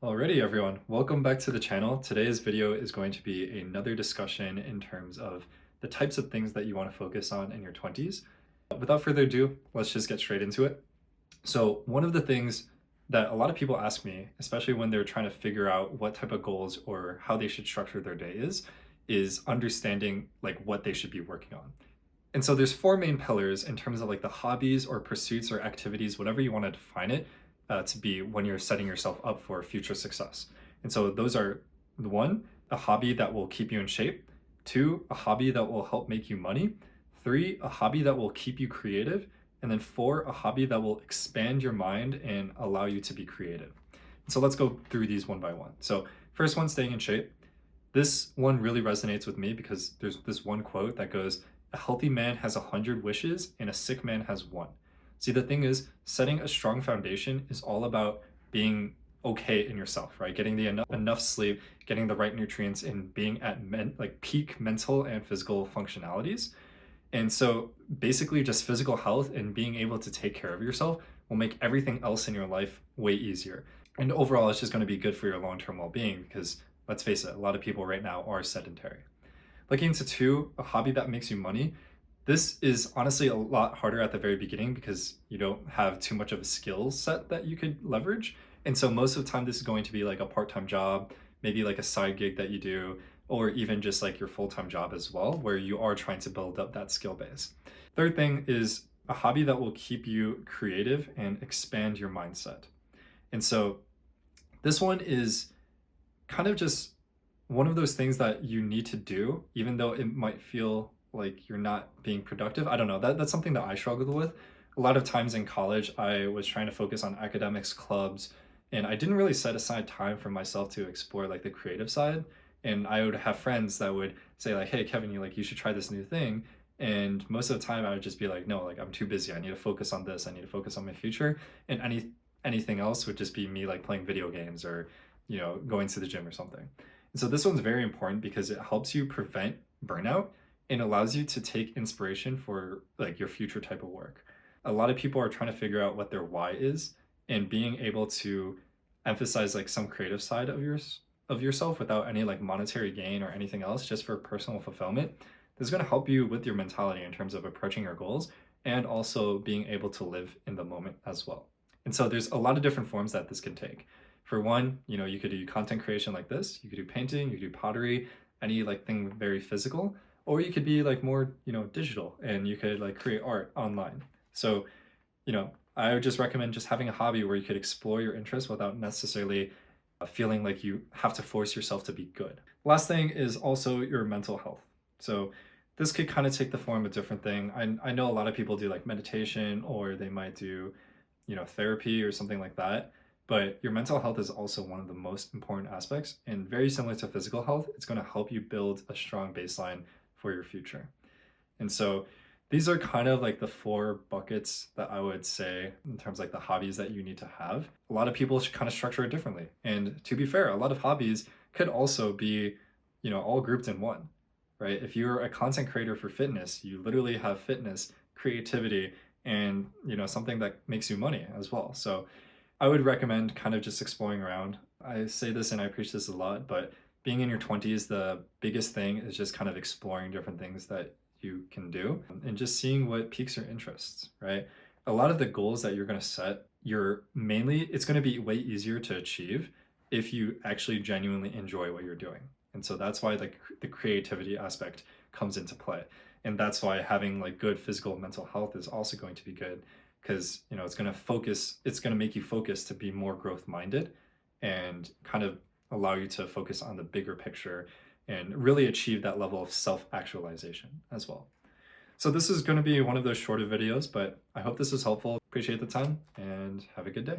Alrighty, everyone, welcome back to the channel. Today's video is going to be another discussion in terms of the types of things that you want to focus on in your 20s. Without further ado, let's just get straight into it. So one of the things that a lot of people ask me, especially when they're trying to figure out what type of goals or how they should structure their day is understanding like what they should be working on. And so there's four main pillars in terms of like the hobbies or pursuits or activities, whatever you want to define it to be when you're setting yourself up for future success. And so those are one, a hobby that will keep you in shape. Two, a hobby that will help make you money. Three, a hobby that will keep you creative. And then four, a hobby that will expand your mind and allow you to be creative. So let's go through these one by one. So first one, staying in shape. This one really resonates with me because there's this one quote that goes, "A healthy man has 100 wishes and a sick man has one." See, the thing is, setting a strong foundation is all about being okay in yourself, right? Getting the enough sleep, getting the right nutrients, and being at like peak mental and physical functionalities. And so basically just physical health and being able to take care of yourself will make everything else in your life way easier. And overall, it's just going to be good for your long-term well-being because let's face it, a lot of people right now are sedentary. Looking into two, a hobby that makes you money. This is honestly a lot harder at the very beginning because you don't have too much of a skill set that you could leverage. And so most of the time, this is going to be like a part-time job, maybe like a side gig that you do, or even just like your full-time job as well, where you are trying to build up that skill base. Third thing is a hobby that will keep you creative and expand your mindset. And so this one is kind of just one of those things that you need to do, even though it might feel like you're not being productive. I don't know. That's something that I struggled with. A lot of times in college, I was trying to focus on academics, clubs, and I didn't really set aside time for myself to explore like the creative side. And I would have friends that would say like, "Hey, Kevin, you should try this new thing." And most of the time I would just be like, "No, like I'm too busy. I need to focus on this. I need to focus on my future." And anything else would just be me like playing video games or, going to the gym or something. And so this one's very important because it helps you prevent burnout and allows you to take inspiration for like your future type of work. A lot of people are trying to figure out what their why is, and being able to emphasize like some creative side of yourself without any like monetary gain or anything else, just for personal fulfillment. This is going to help you with your mentality in terms of approaching your goals and also being able to live in the moment as well. And so there's a lot of different forms that this can take. For one, you could do content creation like this, you could do painting, you could do pottery, any like thing very physical, or you could be like more, digital and you could like create art online. So, I would just recommend just having a hobby where you could explore your interests without necessarily feeling like you have to force yourself to be good. Last thing is also your mental health. So this could kind of take the form of a different thing. I know a lot of people do like meditation or they might do, therapy or something like that. But your mental health is also one of the most important aspects, and very similar to physical health, it's going to help you build a strong baseline for your future. And so these are kind of like the four buckets that I would say in terms of like the hobbies that you need to have. A lot of people should kind of structure it differently. And to be fair, a lot of hobbies could also be, all grouped in one, right? If you're a content creator for fitness, you literally have fitness, creativity, and, something that makes you money as well. So I would recommend kind of just exploring around. I say this and I preach this a lot, but being in your 20s, the biggest thing is just kind of exploring different things that you can do and just seeing what piques your interests, right? A lot of the goals that you're going to set, it's going to be way easier to achieve if you actually genuinely enjoy what you're doing. And so that's why like the creativity aspect comes into play. And that's why having like good physical and mental health is also going to be good because it's going to make you focus to be more growth minded and kind of allow you to focus on the bigger picture and really achieve that level of self-actualization as well. So this is going to be one of those shorter videos, but I hope this is helpful. Appreciate the time and have a good day.